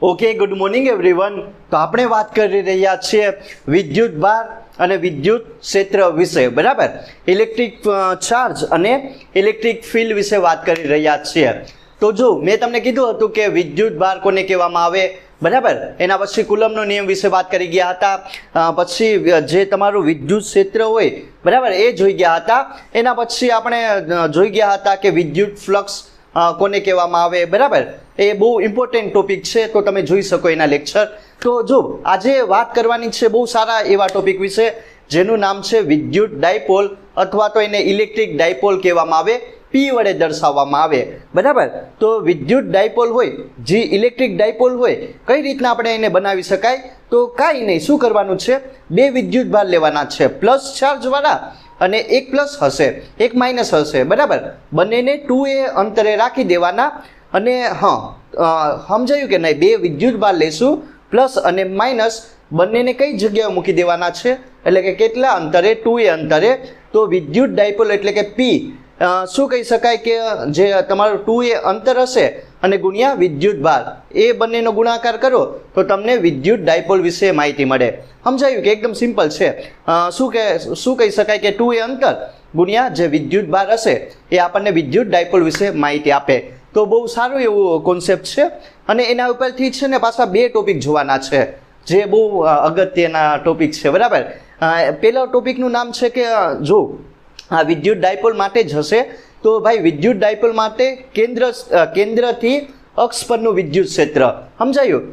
Okay, good morning everyone. તો આપણે વાત કરી રહ્યા છીએ વિદ્યુત ભાર અને વિદ્યુત ક્ષેત્ર વિશે, બરાબર. ઇલેક્ટ્રિક ચાર્જ અને ઇલેક્ટ્રિક ફિલ્ડ વિશે વાત કરી રહ્યા છીએ. તો જો મેં તમને કીધું હતું કે વિદ્યુત ભાર કોને કહેવામાં આવે, બરાબર. એના પછી કુલમનો નિયમ વિશે વાત કરી ગયા હતા. પછી જે તમારું વિદ્યુત ક્ષેત્ર હોય, બરાબર, એ જોઈ ગયા હતા. એના પછી આપણે જોઈ ગયા હતા કે વિદ્યુત ફ્લક્સ કોને કહેવામાં આવે, બરાબર. એ બહુ ઇમ્પોર્ટન્ટ ટોપિક છે, તો તમે જોઈ શકો એના લેક્ચર. તો જો આજે વાત કરવાની છે બહુ સારા એવા ટોપિક વિશે, જેનું નામ છે વિદ્યુત ડાયપોલ, અથવા તો એને ઇલેક્ટ્રિક ડાયપોલ કહેવામાં આવે, પી વડે દર્શાવવામાં આવે, બરાબર. તો વિદ્યુત ડાયપોલ હોય, જે ઇલેક્ટ્રિક ડાયપોલ હોય, કઈ રીતના આપણે એને બનાવી શકાય? તો કાંઈ નહીં, શું કરવાનું છે, બે વિદ્યુત ભાર લેવાના છે, પ્લસ ચાર્જવાળા અને એક પ્લસ હશે, એક માઇનસ હશે, બરાબર. બંનેને 2a અંતરે રાખી દેવાના. અને સમજાયું કે નહીં? બે વિદ્યુત ભાર લેશું, પ્લસ અને માઇનસ, બંનેને કઈ જગ્યાએ મૂકી દેવાના છે, એટલે કે કેટલા અંતરે? 2a અંતરે. તો વિદ્યુત ડાયપોલ એટલે કે પી શું કહી શકાય કે જે તમારું 2a અંતર હશે અને ગુણ્યા વિદ્યુત ભાર, એ બંનેનો ગુણાકાર કરો તો તમને વિદ્યુત ડાયપોલ વિશે માહિતી મળે. સમજાયું કે? એકદમ સિમ્પલ છે. શું કહી શકાય કે 2a અંતર ગુણ્યા જે વિદ્યુત ભાર હશે એ આપણને વિદ્યુત ડાયપોલ વિશે માહિતી આપે. તો બહુ સારું એવું કોન્સેપ્ટ છે. અને એના ઉપરથી છે ને પાછા બે ટોપિક જોવાના છે, જે બહુ અગત્યના ટોપિક છે, બરાબર. પહેલા ટોપિકનું નામ છે કે જો આ વિદ્યુત ડાયપોલ માટે જ હશે. તો ભાઈ વિદ્યુત ડાયપોલ માટે કેન્દ્રથી અક્ષ પરનું વિદ્યુત ક્ષેત્ર. સમજાયું?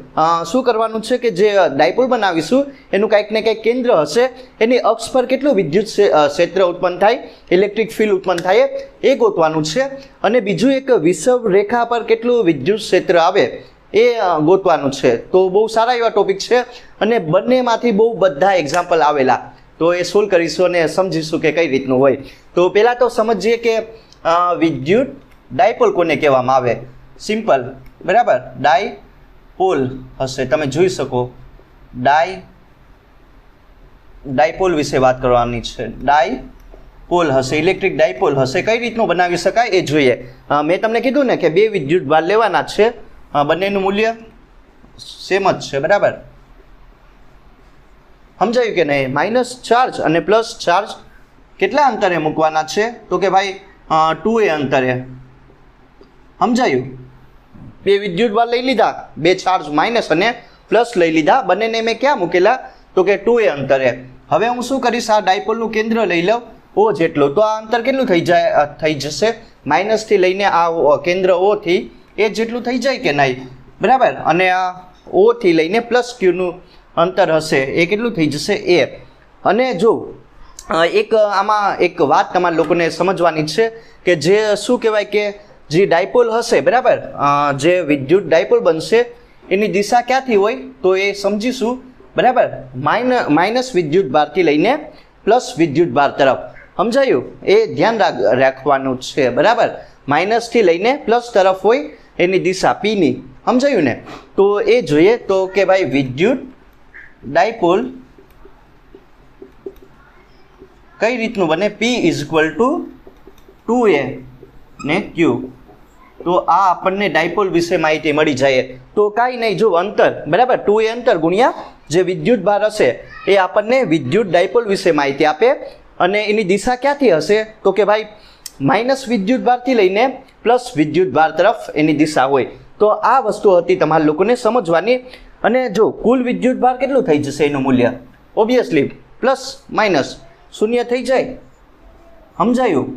શું કરવાનું છે કે જે ડાયપોલ બનાવીશું એનું કંઈક ને કંઈક કેન્દ્ર હશે, એની અક્ષ પર કેટલું વિદ્યુત ક્ષેત્ર ઉત્પન્ન થાય, ઇલેક્ટ્રિક ફિલ્ડ ઉત્પન્ન થાય, એ ગોતવાનું છે. અને બીજું એક વિષુવ રેખા પર કેટલું વિદ્યુત ક્ષેત્ર આવે એ ગોતવાનું છે. તો બહુ સારા એવા ટોપિક છે અને બંનેમાંથી બહુ બધા એક્ઝામ્પલ આવેલા, તો એ સોલ્વ કરીશું અને સમજીશું કે કઈ રીતનું હોય. તો પહેલાં તો સમજીએ કે વિદ્યુત ડાયપોલ કોને કહેવામાં આવે. સિમ્પલ, બરાબર. ડાયપોલ હશે, તમે જોઈ શકો. ડાયપોલ વિશે વાત કરવાની છે. ડાયપોલ હશે, ઇલેક્ટ્રિક ડાયપોલ હશે. કઈ રીતનું બનાવી શકાય એ જોઈએ. મેં તમને કીધું ને કે બે વિદ્યુત ભાર લેવાના છે, બંનેનું મૂલ્ય સેમ જ છે, બરાબર. સમજાયું કે નહીં? માઇનસ ચાર્જ અને પ્લસ ચાર્જ કેટલા અંતરે મૂકવાના છે? તો કે ભાઈ 2a અંતરે. સમજાયું? બે વિદ્યુત ભાર લઈ લીધા, બે ચાર્જ માઇનસ અને પ્લસ લઈ લીધા, બંનેને મેં ક્યાં મૂકેલા? તો કે 2a અંતરે. હવે હું શું કરીશ, આ ડાયપોલનું કેન્દ્ર લઈ લઉં O જેટલું. તો આ અંતર કેટલું થઈ જશે? માઇનસથી લઈને આ કેન્દ્ર O થી એ જેટલું થઈ જાય કે નહીં, બરાબર. અને આ O થી લઈને પ્લસ Qનું અંતર હશે એ કેટલું થઈ જશે? A. અને જો આમાં એક વાત તમારા લોકોને સમજવાની છે કે જે શું કહેવાય કે જે ડાયપોલ હશે, બરાબર, જે વિદ્યુત ડાયપોલ બનશે એની દિશા ક્યાંથી હોય તો એ સમજીશું, બરાબર. માઇનસ વિદ્યુત ભારથી લઈને પ્લસ વિદ્યુત ભાર તરફ. સમજાયું? એ ધ્યાન રાખવાનું છે, બરાબર. માઇનસથી લઈને પ્લસ તરફ હોય એની દિશા પીની. સમજાયું ને? તો એ જોઈએ. તો કે ભાઈ વિદ્યુત ડાયપોલ કઈ રીતનું બને? P = 2a ને Q. તો આ આપણને ડાયપોલ વિશે માહિતી મળી જાય. તો કાંઈ નહીં, જો અંતર, બરાબર, 2a અંતર ગુણ્યા જે વિદ્યુત ભાર હશે એ આપણને વિદ્યુત ડાયપોલ વિશે માહિતી આપે. અને એની દિશા ક્યાંથી હશે? તો કે ભાઈ માઇનસ વિદ્યુત ભારથી લઈને પ્લસ વિદ્યુત ભાર તરફ એની દિશા હોય. તો આ વસ્તુ હતી તમારા લોકોને સમજવાની. અને જો કુલ વિદ્યુત ભાર કેટલું થઈ જશે એનું મૂલ્ય? ઓબ્વિયસલી પ્લસ માઇનસ શૂન્ય થઈ જાય. સમજાયું?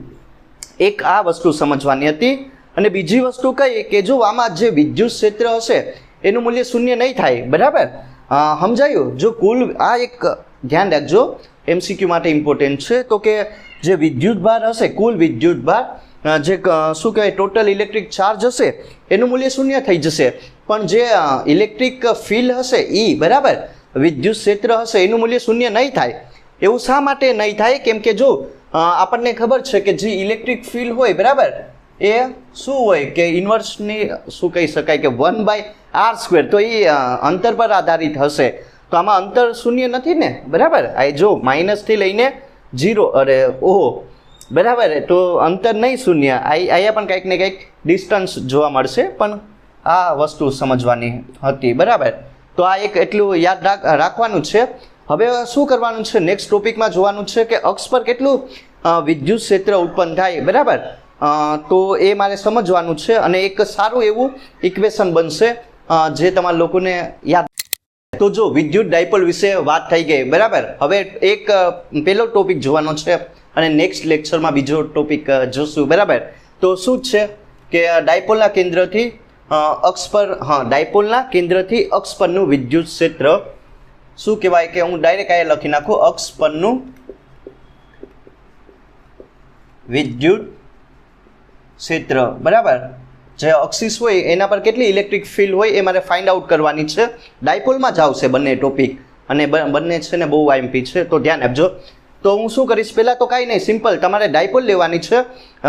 એક આ વસ્તુ સમજવાની હતી. અને બીજી વસ્તુ કઈ કે જો આમાં જે વિદ્યુત ક્ષેત્ર હશે એનું મૂલ્ય શૂન્ય નહીં થાય, બરાબર. સમજાયું? જો કુલ આ એક ધ્યાન રાખજો, MCQ માટે ઇમ્પોર્ટન્ટ છે. તો કે જે વિદ્યુત ભાર હશે, કુલ વિદ્યુત ભાર, જે શું કહેવાય ટોટલ ઇલેક્ટ્રિક ચાર્જ હશે એનું મૂલ્ય શૂન્ય થઈ જશે. પણ જે ઇલેક્ટ્રિક ફિલ્ડ હશે એ, બરાબર, વિદ્યુત ક્ષેત્ર હશે એનું મૂલ્ય શૂન્ય નહીં થાય. એવું શા માટે નહીં થાય? કેમ કે જો આપણને ખબર છે કે જે ઇલેક્ટ્રિક ફિલ્ડ હોય, બરાબર, એ શું હોય કે ઇન્વર્સની શું કહી શકાય કે 1/r². તો એ અંતર પર આધારિત હશે. તો આમાં અંતર શૂન્ય નથી ને, બરાબર. આ જો માઇનસથી લઈને 0 બરાબર, તો અંતર નહીં શૂન્ય. અહીંયા પણ કંઈક ને કંઈક ડિસ્ટન્સ જોવા મળશે, પણ આ વસ્તુ સમજવાની હતી, બરાબર. તો આ એક એટલું યાદ રાખવાનું છે. હવે શું કરવાનું છે, નેક્સ્ટ ટોપિકમાં જોવાનું છે કે અક્ષ પર કેટલું વિદ્યુત ક્ષેત્ર ઉત્પન્ન થાય, બરાબર. તો એ મારે સમજવાનું છે અને એક સારું એવું ઇક્વેશન બનશે જે તમારા લોકોને યાદ. તો જો વિદ્યુત ડાયપોલ વિશે વાત થઈ ગઈ, બરાબર. હવે એક પહેલો ટોપિક જોવાનો છે અને નેક્સ્ટ લેક્ચરમાં બીજો ટોપિક જોશું, બરાબર. તો શું છે કે ડાયપોલના કેન્દ્રથી અક્ષ પર, ડાયપોલના કેન્દ્રથી અક્ષ પરનું વિદ્યુત ક્ષેત્ર શું કહેવાય, કે હું ડાયરેક્ટ અહીંયા લખી નાખું, અક્ષ પરનું વિદ્યુત ક્ષેત્ર, બરાબર. જે અક્ષિસ હોય એના પર કેટલી ઇલેક્ટ્રિક ફિલ્ડ હોય એ મારે ફાઇન્ડ આઉટ કરવાની છે. ડાયપોલમાં જ આવશે બંને ટોપિક અને બંને છે ને બહુ આઈએમપી છે, તો ધ્યાન આપજો. તો હું શું કરીશ, પહેલાં તો કાંઈ નહીં, સિમ્પલ તમારે ડાયપોલ લેવાની છે,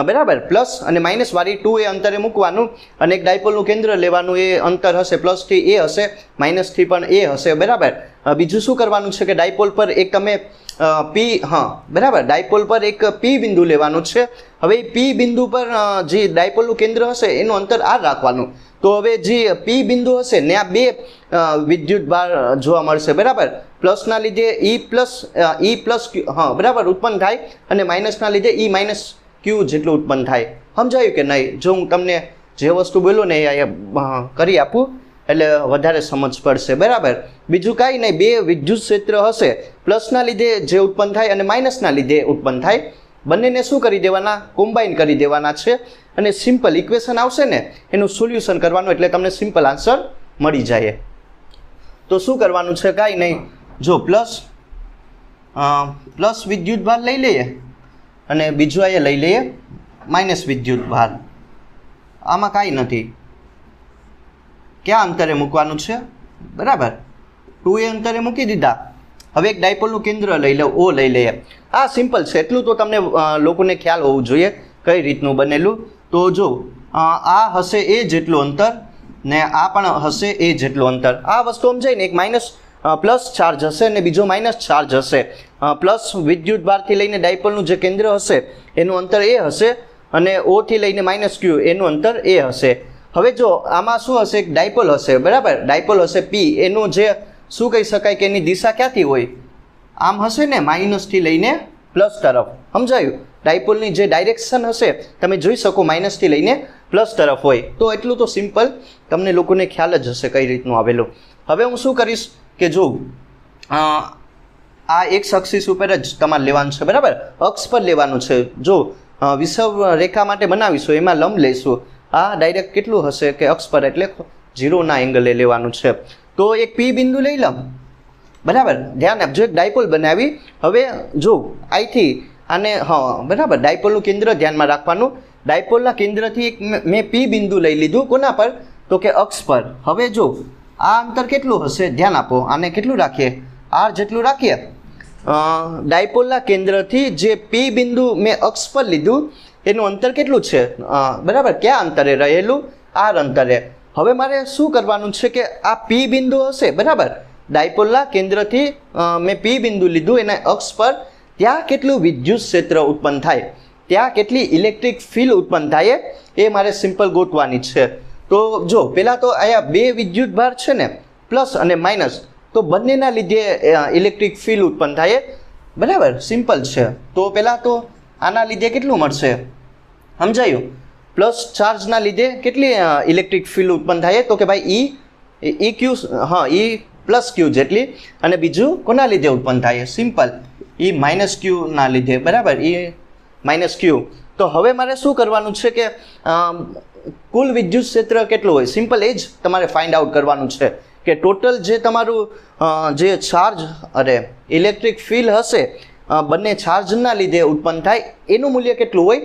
બરાબર. પ્લસ અને માઇનસ વાળી 2 એ અંતરે મૂકવાનું અને એક ડાયપોલનું કેન્દ્ર લેવાનું, એ અંતર હશે પ્લસથી એ હશે, માઇનસથી પણ એ હશે, બરાબર. બીજું શું કરવાનું છે કે ડાયપોલ પર એક તમે પી, બરાબર, ડાયપોલ પર એક પી બિંદુ લેવાનું છે. હવે પી બિંદુ પર જે ડાયપોલનું કેન્દ્ર હશે એનું અંતર આર રાખવાનું. તો હવે જે પી બિંદુ હશે ને આ બે વિદ્યુત ભાર જોવા મળશે, બરાબર. પ્લસના લીધે ઈ પ્લસ બરાબર ઉત્પન્ન થાય અને માઇનસના લીધે ઈ માઇનસ ક્યુ જેટલું ઉત્પન્ન થાય. સમજાયું કે નહીં? જો હું તમને જે વસ્તુ બોલું ને એ કરી આપું એટલે વધારે સમજ પડશે, બરાબર. બીજું કાંઈ નહીં, બે વિદ્યુત ક્ષેત્ર હશે, પ્લસના લીધે જે ઉત્પન્ન થાય અને માઇનસના લીધે ઉત્પન્ન થાય, બંનેને શું કરી દેવાના, કોમ્બાઈન કરી દેવાના છે અને સિમ્પલ ઇક્વેશન આવશે ને એનું સોલ્યુશન કરવાનું, એટલે તમને સિમ્પલ આન્સર મળી જાય. તો શું કરવાનું છે, કાંઈ નહીં, જો પ્લસ વિદ્યુત ભાર લઈ લઈએ અને બીજું અહીંયા લઈ લઈએ માઇનસ વિદ્યુત ભાર. આમાં કાંઈ નથી, ક્યાં અંતરે મૂકવાનું છે, બરાબર. 2a અંતરે મૂકી દીધા. હવે એક ડાયપોલનું કેન્દ્ર લઈ લો, ઓ લઈ લઈએ. આ સિમ્પલ છે, એટલું તો તમને લોકોને ખ્યાલ હોવું જોઈએ કઈ રીતનું બનેલું. તો જો આ હશે એ જેટલું અંતર ને આ પણ હશે એ જેટલું અંતર. આ વસ્તુ સમજાય ને, એક માઇનસ પ્લસ ચાર્જ હશે ને બીજો માઇનસ ચાર્જ હશે. પ્લસ વિદ્યુત ભારથી લઈને ડાયપોલનું જે કેન્દ્ર હશે એનું અંતર એ હશે અને ઓથી લઈને માઇનસ ક્યુ એનું અંતર એ હશે. હવે જો આમાં શું હશે, એક ડાયપોલ હશે, બરાબર. ડાયપોલ હશે પી, એનું જે શું કહી શકાય કે એની દિશા ક્યાંથી હોય, આમ હશે ને માઇનસથી લઈને પ્લસ તરફ. સમજાયું? ડાયપોલની જે ડાયરેક્શન હશે તમે જોઈ શકો માઇનસથી લઈને પ્લસ તરફ હોય. તો એટલું તો સિમ્પલ તમને લોકોને ખ્યાલ જ હશે કઈ રીતનું આવેલું. હવે હું શું કરીશ કે જો આ એક્સ અક્ષિસ ઉપર જ તમારે લેવાનું છે, બરાબર. અક્ષ પર લેવાનું છે. જો વિષવ રેખા માટે બનાવીશું એમાં લંબ લઈશું. આ ડાયરેક્ટ કેટલું હશે કે અક્ષ પર એટલે 0ના એંગલે લેવાનું છે. તો એક પી બિંદુ લઈ લઉં, બરાબર. ધ્યાન આપજો, એક ડાયપોલ બનાવી. હવે જો અહીંથી આને, બરાબર, ડાયપોલનું કેન્દ્ર ધ્યાનમાં રાખવાનું. ડાયપોલના કેન્દ્રથી એક મેં પી બિંદુ લઈ લીધું, કોના પર, તો કે અક્ષ પર. હવે જો આ અંતર કેટલું હશે, ધ્યાન આપો, આને કેટલું રાખીએ, આર જેટલું રાખીએ. ડાયપોલના કેન્દ્રથી જે પી બિંદુ મેં અક્ષ પર લીધું એનું અંતર કેટલું છે, બરાબર, ક્યાં અંતરે રહેલું, આર અંતરે. હવે મારે શું કરવાનું છે કે આ પી બિંદુ હશે, બરાબર, ડાયપોલના કેન્દ્રથી મેં પી બિંદુ લીધું એના અક્ષ પર, ત્યાં કેટલું વિદ્યુત ક્ષેત્ર ઉત્પન્ન થાય, ત્યાં કેટલી ઇલેક્ટ્રિક ફિલ્ડ ઉત્પન્ન થાય એ મારે સિમ્પલ ગોતવાની છે. તો જો પહેલાં તો અહીંયા બે વિદ્યુત ભાર છે ને પ્લસ અને માઇનસ, તો બંનેના લીધે ઇલેક્ટ્રિક ફિલ્ડ ઉત્પન્ન થાય, બરાબર. સિમ્પલ છે. તો પહેલાં તો આના લીધે કેટલું મળશે, સમજાયું? પ્લસ ચાર્જના લીધે કેટલી ઇલેક્ટ્રિક ફિલ્ડ ઉત્પન્ન થાય, તો કે ભાઈ ઈ ક્યુ, ઈ પ્લસ ક્યુ જેટલી. અને બીજું કોના લીધે ઉત્પન્ન થાય, સિમ્પલ, ઈ માઇનસ ક્યુના લીધે, બરાબર, ઈ માઇનસ ક્યુ. તો હવે મારે શું કરવાનું છે કે કુલ વિદ્યુત ક્ષેત્ર કેટલું હોય, સિમ્પલ એ જ તમારે ફાઇન્ડ આઉટ કરવાનું છે કે ટોટલ જે તમારું જે ચાર્જ ઇલેક્ટ્રિક ફિલ્ડ હશે બંને ચાર્જના લીધે ઉત્પન્ન થાય એનું મૂલ્ય કેટલું હોય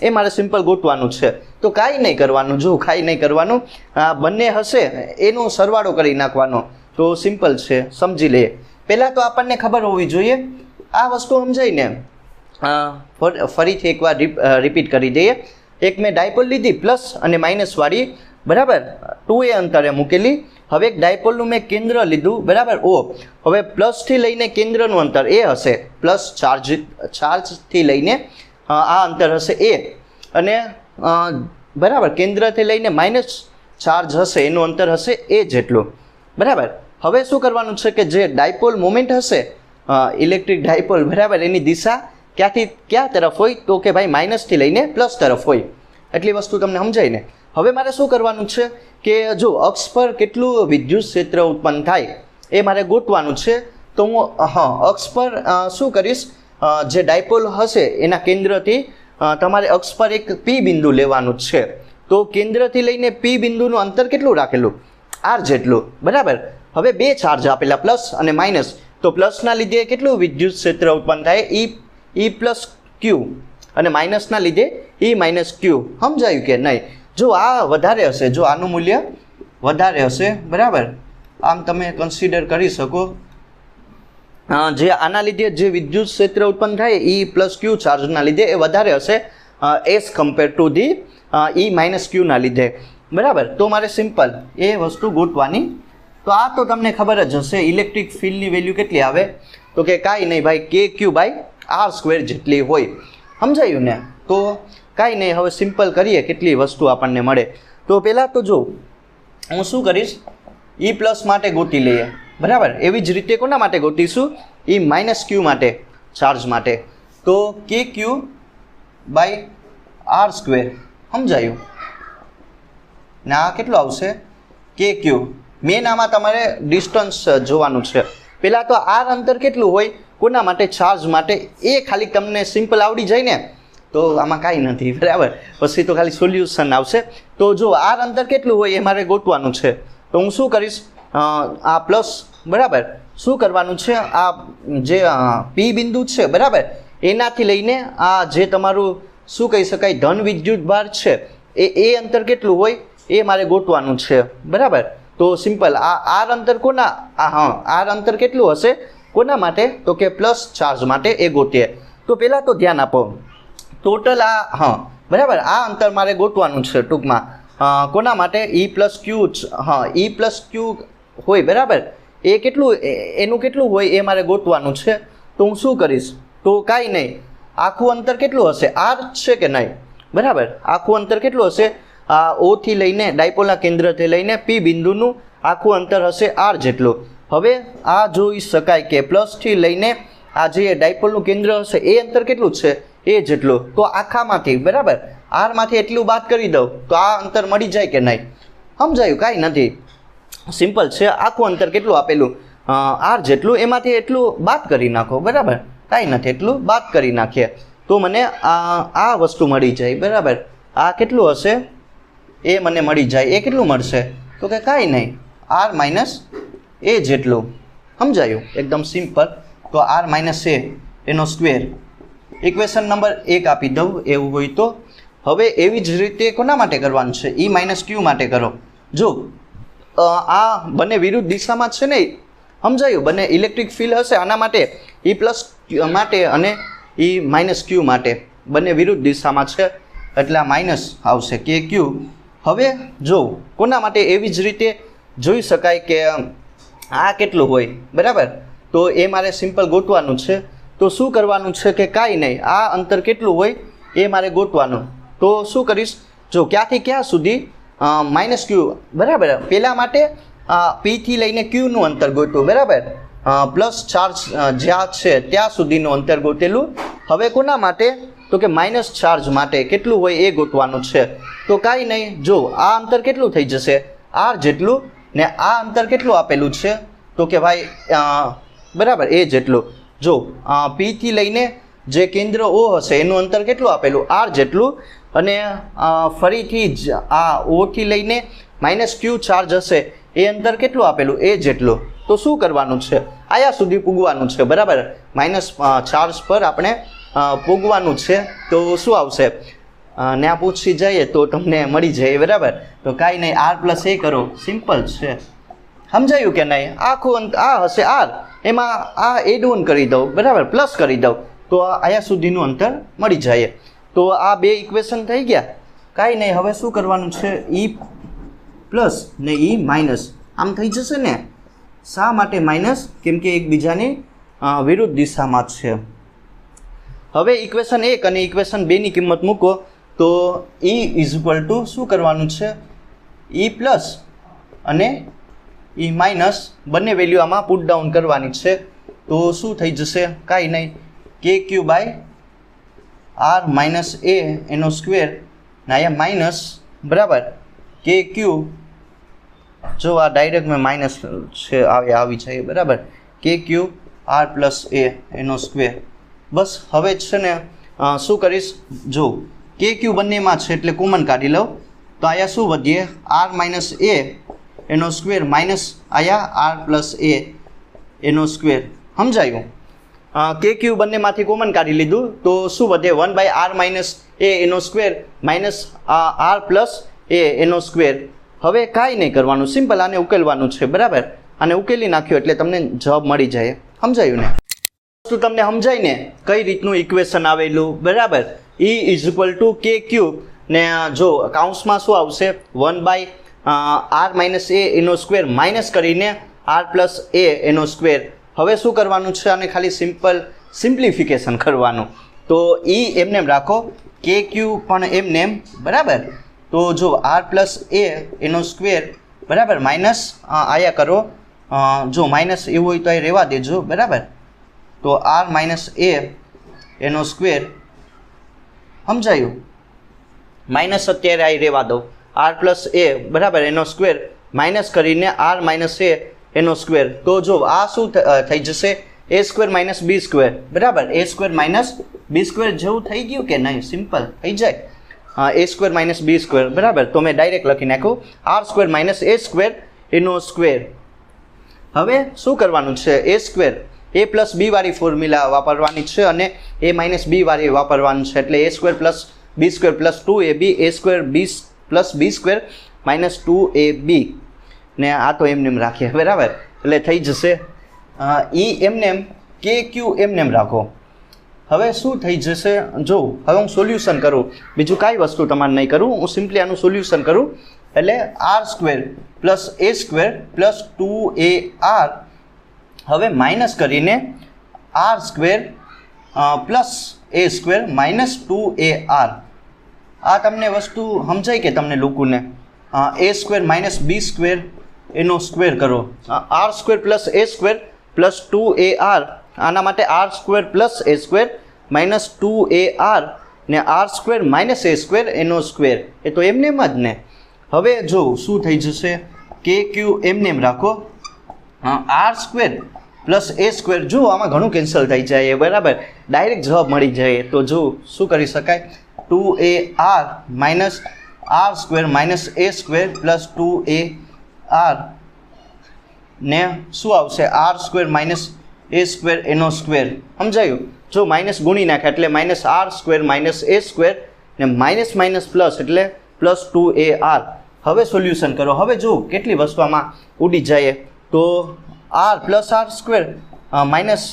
એ મારે સિમ્પલ ગોતવાનું છે. તો કાંઈ નહીં કરવાનું, જો કાંઈ નહીં કરવાનું, બંને હશે એનો સરવાળો કરી નાખવાનો. તો સિમ્પલ છે, સમજી લઈએ. પહેલાં તો આપણને ખબર હોવી જોઈએ આ વસ્તુ, સમજાઈને ફરીથી એકવાર રિપીટ કરી દઈએ. એક મેં ડાયપોલ લીધી પ્લસ અને માઇનસ વાળી, બરાબર, 2a અંતરે મૂકેલી. હવે એક ડાયપોલનું મેં કેન્દ્ર લીધું, બરાબર, ઓ. હવે પ્લસથી લઈને કેન્દ્રનું અંતર એ હશે, પ્લસ ચાર્જથી લઈને આ અંતર હશે એ, અને બરાબર કેન્દ્રથી લઈને માઇનસ ચાર્જ હશે એનું અંતર હશે એ જેટલું, બરાબર. હવે શું કરવાનું છે કે જે ડાયપોલ મોમેન્ટ હશે, ઇલેક્ટ્રિક ડાયપોલ, બરાબર, એની દિશા ક્યાંથી ક્યાં તરફ હોય તો કે ભાઈ માઇનસથી લઈને પ્લસ તરફ હોય. એટલી વસ્તુ તમને સમજાય ને. હવે મારે શું કરવાનું છે કે જો અક્ષ પર કેટલું વિદ્યુત ક્ષેત્ર ઉત્પન્ન થાય એ મારે ગોતવાનું છે. તો હું અક્ષ પર શું કરીશ, જે ડાયપોલ હશે એના કેન્દ્રથી તમારે અક્ષ પર એક પી બિંદુ લેવાનું છે. તો કેન્દ્રથી લઈને પી બિંદુનું અંતર કેટલું રાખેલું, આર જેટલું, બરાબર. હવે બે ચાર્જ આપેલા પ્લસ અને માઇનસ, તો પ્લસના લીધે કેટલું વિદ્યુત ક્ષેત્ર ઉત્પન્ન થાય, ઈ પ્લસ ક્યુ, અને માઇનસના લીધે ઈ માઇનસ ક્યુ. સમજાયું કે નહીં? જો આ વધારે હશે, જો આનું મૂલ્ય વધારે હશે, બરાબર, આમ તમે કન્સિડર કરી શકો, જે આના લીધે જે વિદ્યુત ક્ષેત્ર ઉત્પન્ન થાય ઈ પ્લસ ક્યુ ચાર્જના લીધે એ વધારે હશે as compare to the E minus ક્યુના લીધે, બરાબર. તો મારે સિમ્પલ એ વસ્તુ ગોતવાની. તો આ તો તમને ખબર જ હશે, ઇલેક્ટ્રિક ફિલ્ડની વેલ્યુ કેટલી આવે તો કે કાંઈ નહીં ભાઈ, કે ક્યુ બાય આર સ્ક્વેર જેટલી હોય. સમજાયું ને? તો કાંઈ નહીં, હવે સિમ્પલ કરીએ કેટલી વસ્તુ આપણને મળે. તો પહેલાં તો જો હું શું કરીશ, ઈ પ્લસ માટે ગોતી લઈએ, બરાબર. એવી જ રીતે કોના માટે ગોતીશું, ઈ માઇનસ ક્યુ માટે, ચાર્જ માટે. તો કે ક્યુ બાય આર સ્ક્વેર. સમજાયું ને? આ કેટલું આવશે, કે ક્યુ. મેન આમાં તમારે ડિસ્ટન્સ જોવાનું છે. પહેલાં તો આર અંતર કેટલું હોય કોના માટે, ચાર્જ માટે, એ ખાલી તમને સિમ્પલ આવડી જાય ને તો આમાં કાંઈ નથી, બરાબર. પછી તો ખાલી સોલ્યુશન આવશે. તો જો આર અંતર કેટલું હોય એ મારે ગોતવાનું છે. તો હું શું કરીશ, આ પ્લસ, બરાબર, શું કરવાનું છે, આ જે પી બિંદુ છે, બરાબર, એનાથી લઈને આ જે તમારું શું કહી શકાય ધન વિદ્યુત ભાર છે એ અંતર કેટલું હોય એ મારે ગોતવાનું છે, બરાબર. તો સિમ્પલ આ આર અંતર કોના, આર અંતર કેટલું હશે કોના માટે તો કે પ્લસ ચાર્જ માટે, એ ગોતીએ. તો પહેલાં તો ધ્યાન આપો, ટોટલ બરાબર, આ અંતર મારે ગોતવાનું છે ટૂંકમાં, કોના માટે, ઈ પ્લસ ક્યુ, ઈ પ્લસ ક્યુ હોય, બરાબર, એ કેટલું, એનું કેટલું હોય એ મારે ગોતવાનું છે. તો હું શું કરીશ, તો કાંઈ નહીં, આખું અંતર કેટલું હશે, આર છે કે નહીં, બરાબર. આખું અંતર કેટલું હશે, આ ઓથી લઈને ડાયપોલના કેન્દ્રથી લઈને પી બિંદુનું આખું અંતર હશે આર જેટલું. હવે આ જોઈ શકાય કે પ્લસથી લઈને આ જે ડાયપોલનું કેન્દ્ર હશે એ અંતર કેટલું છે, એ જેટલું. તો આખામાંથી, બરાબર, આરમાંથી એટલું બાદ કરી દઉં તો આ અંતર મળી જાય કે નહીં? સમજાયું? કાંઈ નથી, સિમ્પલ છે. આખું અંતર કેટલું આપેલું, આર જેટલું, એમાંથી એટલું બાદ કરી નાખો, બરાબર. કાંઈ નથી, એટલું બાદ કરી નાખીએ તો મને આ વસ્તુ મળી જાય, બરાબર. આ કેટલું હશે એ મને મળી જાય. એ કેટલું મળશે તો કે કાંઈ નહીં, આર માઇનસ એ જેટલું. સમજાયું? એકદમ સિમ્પલ. તો આર માઇનસ એ એનો સ્ક્વેર. ઇક્વેશન નંબર 1 આપી દઉં એવું હોય તો. હવે એવી જ રીતે કોના માટે કરવાનું છે, ઈ માઇનસ ક્યુ માટે કરો. જો આ બંને વિરુદ્ધ દિશામાં છે ને, સમજાયું? બંને ઇલેક્ટ્રિક ફિલ્ડ હશે આના માટે ઈ પ્લસ માટે અને ઈ માઇનસ ક્યુ માટે, બંને વિરુદ્ધ દિશામાં છે એટલે આ માઇનસ આવશે કે ક્યુ. હવે જો કોના માટે એવી જ રીતે જોઈ શકાય કે આ કેટલું હોય, બરાબર. તો એ મારે સિમ્પલ ગોતવાનું છે. તો શું કરવાનું છે કે કાંઈ નહીં, આ અંતર કેટલું હોય એ મારે ગોતવાનું. તો શું કરીશ, જો ક્યાંથી ક્યાં સુધી, માઇનસ ક્યુ, બરાબર. પહેલાં માટે પીથી લઈને ક્યુનું અંતર ગોત્યું, બરાબર, પ્લસ ચાર્જ જ્યાં છે ત્યાં સુધીનું અંતર ગોતેલું. હવે કોના માટે તો કે માઇનસ ચાર્જ માટે કેટલું હોય એ ગોતવાનું છે. તો કાંઈ નહીં, જો આ અંતર કેટલું થઈ જશે, આર જેટલું, ને આ અંતર કેટલું આપેલું છે તો કે ભાઈ બરાબર એ જેટલું. જો પીથી લઈને જે કેન્દ્ર ઓ હશે એનું અંતર કેટલું આપેલું, આર જેટલું, અને ફરીથી જ આ ઓથી લઈને માઇનસ ક્યુ ચાર્જ હશે એ અંતર કેટલું આપેલું, એ જેટલું. તો શું કરવાનું છે, આયા સુધી પૂગવાનું છે, બરાબર. માઇનસ ચાર્જ પર આપણે પૂગવાનું છે. તો શું આવશે, ને આ પૂછી જઈએ તો તમને મળી જાય, બરાબર. તો કાંઈ નહીં, આર પ્લસ એ કરો, સિમ્પલ છે. સમજાયું કે નહીં? આખું આ હશે આર, એમાં આ એડ ઓન કરી દઉં, બરાબર, પ્લસ કરી દઉં તો આયા સુધીનું અંતર મળી જાય. તો આ બે ઇક્વેશન થઈ ગયા. કાંઈ નહીં, હવે શું કરવાનું છે, ઈ પ્લસ ને ઈ માઇનસ આમ થઈ જશે ને. શા માટે માઇનસ? કેમ કે એકબીજાની વિરુદ્ધ દિશામાં છે. હવે ઇક્વેશન 1 અને ઇક્વેશન 2ની કિંમત મૂકો તો ઈ ઇઝ ઇક્વલ ટુ શું કરવાનું છે, ઈ પ્લસ અને ઈ માઇનસ બંને વેલ્યુ આમાં પુટ ડાઉન કરવાની છે તો શું થઈ જશે કાંઈ નહીં કે ક્યુ બાય આર માઇનસ એ એનો સ્ક્વેર ને અહીંયા માઇનસ બરાબર કે ક્યુ જો આ ડાયરેક્ટ મેં માઇનસ છે આવી જાય બરાબર કે ક્યુ આર પ્લસ એ એનો સ્ક્વેર બસ હવે છે ને શું કરીશ જો કે ક્યુ બંનેમાં છે એટલે કોમન કાઢી લઉં તો અહીંયા શું વધીએ આર માઇનસ એ એનો સ્ક્વેર માઇનસ અહીંયા આર પ્લસ એ એનો સ્ક્વેર સમજાયું કે ક્યુ બંનેમાંથી કોમન કાઢી લીધું તો શું વધે 1/r માઇનસ એ એનો સ્ક્વેર માઇનસ આર પ્લસ એ એનો સ્ક્વેર હવે કાંઈ નહીં કરવાનું સિમ્પલ આને ઉકેલવાનું છે બરાબર આને ઉકેલી નાખ્યો એટલે તમને જવાબ મળી જાય સમજાયું ને વસ્તુ તમને સમજાય ને કઈ રીતનું ઇક્વેશન આવેલું બરાબર E = કે ક્યુબ ને જો કાઉન્સમાં શું આવશે 1/r માઇનસ એ એનો સ્ક્વેર માઇનસ કરીને આર પ્લસ એ એનો સ્ક્વેર હવે શું કરવાનું છે અને ખાલી સિમ્પ્લિફિકેશન કરવાનું તો E એમને એમ રાખો કે ક્યુ પણ એમને એમ બરાબર તો જો આર પ્લસ એ એનો સ્ક્વેર બરાબર માઇનસ આયા કરો જો માઇનસ એવું હોય તો અહીં રહેવા દેજો બરાબર તો આર માઇનસ એ એનો સ્ક્વેર સમજાયું માઇનસ અત્યારે અહીં રહેવા દો આર પ્લસ એ બરાબર એનો સ્ક્વેર માઇનસ કરીને આર માઇનસ એ એનો સ્ક્વેર તો જો આ શું થઈ જશે એ સ્ક્વેર માઇનસ બી સ્ક્વેર બરાબર એ સ્ક્વેર માઇનસ બી સ્ક્વેર જેવું થઈ ગયું કે નહીં સિમ્પલ થઈ જાય એ સ્ક્વેર માઇનસ બી સ્ક્વેર બરાબર તો મેં ડાયરેક્ટ લખી નાખ્યું R square minus A square એનો સ્ક્વેર હવે શું કરવાનું છે એ સ્ક્વેર એ પ્લસ બી વાળી ફોર્મ્યુલા વાપરવાની છે અને એ માઇનસ બી વાળી વાપરવાનું છે એટલે એ સ્ક્વેર પ્લસ બી સ્ક્વેર પ્લસ 2ab એ સ્ક્વેર બી પ્લસ બી સ્ક્વેર માઇનસ 2ab ને આ તો એમને એમ રાખીએ બરાબર એટલે થઈ જશે ઈ એમને એમ કે ક્યુ એમને એમ રાખો હવે શું થઈ જશે જો હવે હું સોલ્યુશન કરું બીજું કાંઈ વસ્તુ તમારે નહીં કરું હું સિમ્પલી આનું સોલ્યુશન કરું એટલે આર સ્ક્વેર પ્લસ એ સ્ક્વેર પ્લસ 2ar હવે માઇનસ કરીને આર સ્ક્વેર પ્લસ એ સ્ક્વેર માઇનસ 2ar આ તમને વસ્તુ સમજાય કે તમને લોકોને એ સ્ક્વેર માઇનસ બી સ્ક્વેર એનો સ્ક્વેર કરો આર સ્ક્વેર પ્લસ એ સ્ક્વેર પ્લસ 2ar આના માટે આર સ્ક્વેર પ્લસ એ સ્ક્વેર માઇનસ 2ar ને R square minus A square એનો સ્ક્વેર એ તો એમને એમ જ ને હવે જો શું થઈ જશે કે ક્યુ એમને એમ રાખો આર સ્ક્વેર પ્લસ એ સ્ક્વેર જો આમાં ઘણું કેન્સલ થઈ જાય બરાબર ડાયરેક્ટ જવાબ મળી જાય તો જો શું કરી શકાય 2ar minus R square minus A square plus 2ar ને શું આવશે R square minus A square એનો સ્ક્વેર સમજાયું જો માઇનસ ગુણી નાખે એટલે minus R square minus A square ને માઇનસ માઇનસ પ્લસ એટલે પ્લસ 2ar હવે સોલ્યુશન કરો હવે જો કેટલી વસ્તુ આમાં ઉડી જાય તો R plus R square minus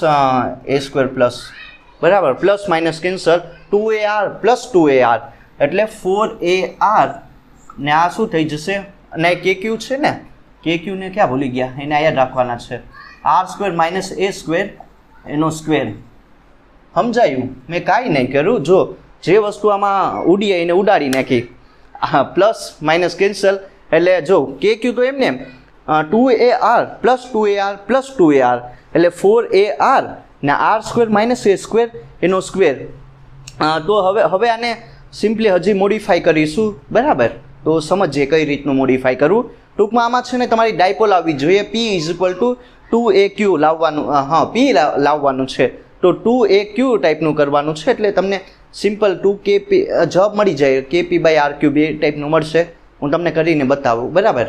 A square plus બરાબર plus minus cancel 2ar plus 2ar એટલે 4ar ને આ શું થઈ જશે અને કે ક્યુ છે ને કે ક્યુને ક્યાં ભૂલી ગયા એને યાદ રાખવાના છે R square minus A square એનો સ્ક્વેર સમજાયું મેં કાંઈ નહીં કર્યું જો જે વસ્તુ આમાં ઉડી એને ઉડાડી નાખી પ્લસ માઇનસ કેન્સલ એટલે જો કે ક્યુ તો એમને એમ 2ar plus 2ar plus 2ar એટલે 4ar ને R square minus A square એનો સ્ક્વેર તો હવે આને સિમ્પલી હજી મોડિફાઈ કરીશું બરાબર તો સમજીએ કઈ રીતનું મોડિફાઈ કરવું ટૂંકમાં આમાં છે ને તમારી ડાયપોલ આવવી જોઈએ p = 2aq લાવવાનું p લાવવાનું છે તો 2aq ટાઈપનું કરવાનું છે એટલે તમને સિમ્પલ 2kp જવાબ મળી જાય kp/r³ એ ટાઈપનું મળશે હું તમને કરીને બતાવું બરાબર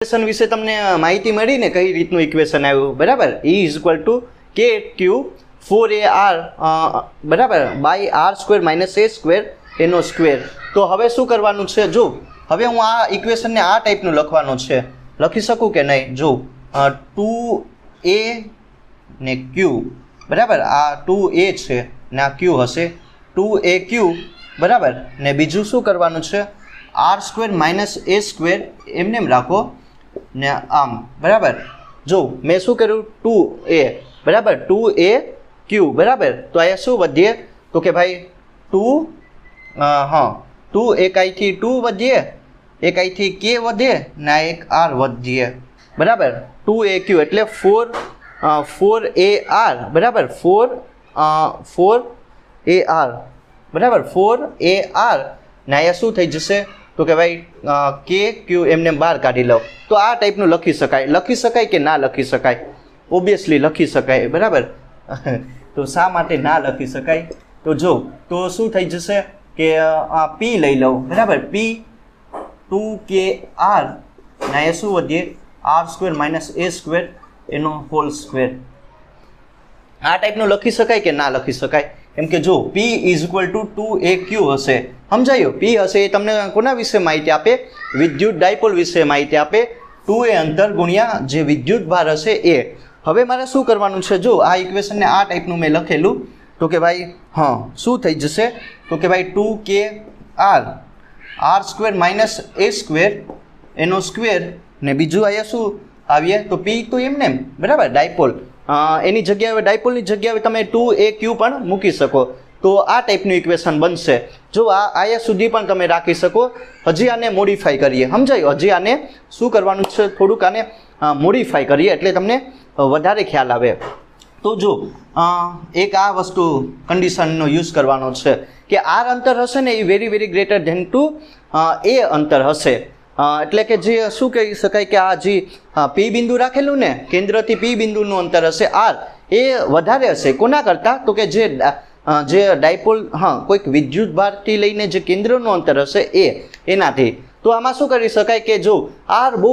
ઇક્વેશન વિશે તમને માહિતી મળી ને કઈ રીતનું ઇક્વેશન આવ્યું બરાબર E = kq 4ar બરાબર by R square minus A square એનો સ્ક્વેર તો હવે શું કરવાનું છે જો હવે હું આ ઇક્વેશનને આ ટાઈપનું લખવાનું છે લખી શકું કે નહીં જો 2a ને q બરાબર આ 2a છે ને આ q હશે 2aq બરાબર ને બીજું શું કરવાનું છે R square minus A square એમને એમ રાખો ને આમ બરાબર જો મેં શું કર્યું 2a બરાબર 2aq બરાબર તો અહીંયા શું વધીએ તો કે ભાઈ 2 2 એકાઈથી 2 વધીએ એક અહીંથી કે વધે ને આ એક આર વધીએ, બરાબર. 2aq એટલે 4ar, બરાબર. 4ar, બરાબર. 4ar ને અહીંયા શું થઈ જશે તો કે ભાઈ કે ક્યુ એમને બહાર કાઢી લો. તો આ ટાઈપનું લખી શકાય કે ના લખી શકાય? ઓબ્વિયસલી લખી શકાય, બરાબર. તો શા માટે ના લખી શકાય? તો જો તો શું થઈ જશે કે પી લઈ લઉં, બરાબર. પી 2kr ને એ શું વધીએ r² - a² એનો હોલ સ્ક્વેર. આ ટાઈપનું લખી શકાય કે ના લખી શકાય? કેમ કે જો p = 2aq હશે, સમજાયો? p હશે એ તમને કોના વિશે માહિતી આપે? વિદ્યુત ડાયપોલ વિશે માહિતી આપે. 2a અંતર ગુણ્યા જે વિદ્યુત ભાર હશે એ. હવે મારે શું કરવાનું છે? જો આ ઇક્વેશનને આ ટાઈપનું મેં લખેલું તો કે ભાઈ શું થઈ જશે તો કે ભાઈ 2kr r² - a² એનો સ્ક્વેર ને બીજું અહીંયા શું આવીએ તો p તો એમને એમ, બરાબર. ડાયપોલ એની જગ્યાએ ડાયપોલની જગ્યાએ તમે 2aq પણ મૂકી શકો. તો આ ટાઈપનું ઇક્વેશન બનશે. જો આ અહીંયા સુધી પણ તમે રાખી શકો. હજી આને મોડિફાઈ કરીએ, સમજાયું? હજી આને શું કરવાનું છે? થોડુંક આને મોડિફાઈ કરીએ એટલે તમને વધારે ખ્યાલ આવે. તો જો એક આ વસ્તુ કન્ડિશનનો યુઝ કરવાનો છે કે આર અંતર હશે ને એ વેરી ગ્રેટર ધેન ટુ એ અંતર હશે. એટલે કે જે શું કહી શકાય કે આ જે પી બિંદુ રાખેલું ને કેન્દ્રથી પી બિંદુનું અંતર હશે આર એ વધારે હશે. કોના કરતાં? તો કે જે ડાયપોલ કોઈક વિદ્યુત ભારથી લઈને જે કેન્દ્રનું અંતર હશે એનાથી. તો આમાં શું કરી શકાય કે જો આર બહુ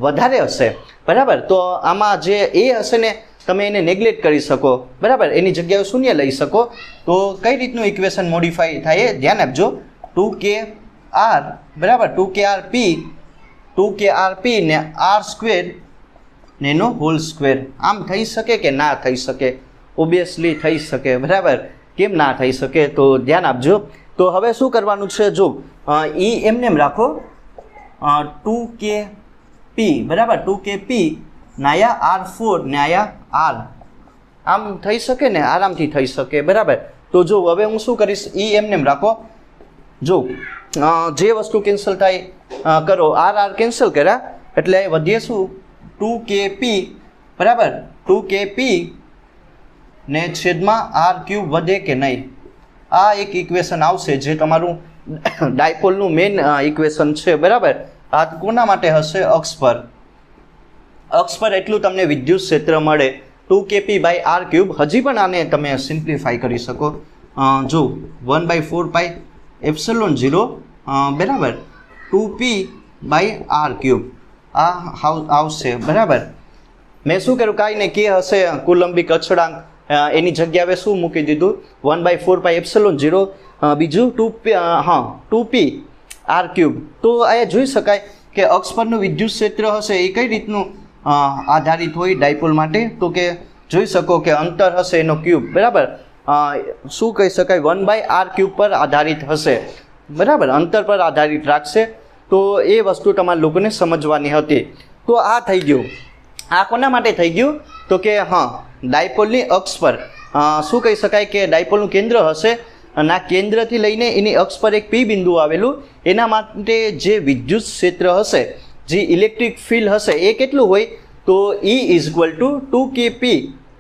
વધારે હશે, બરાબર. તો આમાં જે એ હશે ને તમે એને નેગ્લેક્ટ કરી શકો, બરાબર. એની જગ્યાએ શૂન્ય લઈ શકો. તો કઈ રીતનું ઇક્વેશન મોડિફાઈ થાય ધ્યાન આપજો. 2kr, બરાબર. 2krp ને r² ને એનો હોલ સ્ક્વેર. આમ થઈ શકે કે ના થઈ શકે? ઓબ્વિયસલી થઈ શકે, બરાબર. કેમ ના થઈ શકે? તો ધ્યાન આપજો. તો હવે શું કરવાનું છે? જો એમને એમ રાખો 2kp, બરાબર. 2kp ને આયા r4 ને આયા r. આમ થઈ શકે ને? આરામથી થઈ શકે, બરાબર. તો જો હવે હું શું કરીશ? એમને એમ રાખો. જો જે વસ્તુ કેન્સલ થાય કરો, r કેન્સલ કર્યા એટલે વધીએ શું 2kp, બરાબર. 2kp ને છેદમાં r³ વધે કે નહીં? આ એક ઇક્વેશન આવશે જે તમારું ડાયપોલનું મેઇન ઇક્વેશન છે, બરાબર. આ કોના માટે હશે? અક્ષ પર. અક્ષ પર એટલું તમને વિદ્યુત ક્ષેત્ર મળે 2kp/r³. હજી પણ આને તમે સિમ્પ્લિફાઈ કરી શકો. જો 1/4πε0 બરાબર 2p/r³ આ આવશે, બરાબર. મેં શું કર્યું? કાંઈ નહીં, કે હશે કુલંબિક અચળાંક એની જગ્યાએ શું મૂકી દીધું? 1/4πε0 બીજું 2p/r³. તો અહીંયા જોઈ શકાય કે અક્ષ પરનું વિદ્યુત ક્ષેત્ર હશે એ કઈ રીતનું આધારિત હોય ડાયપોલ માટે? તો કે જોઈ શકો કે અંતર હશે એનો ક્યુબ, બરાબર. શું કહી શકાય? 1/r³ પર આધારિત હશે, બરાબર. અંતર પર આધારિત રાખશે. તો એ વસ્તુ તમારા લોકોને સમજવાની હતી. તો આ થઈ ગયું. આ કોના માટે થઈ ગયું? તો કે ડાયપોલની અક્ષ પર શું કહી શકાય કે ડાયપોલનું કેન્દ્ર હશે અને આ કેન્દ્રથી લઈને એની અક્ષ પર એક પી બિંદુ આવેલું. એના માટે જે વિદ્યુત ક્ષેત્ર હશે, જે ઇલેક્ટ્રિક ફિલ્ડ હશે એ કેટલું હોય? તો E =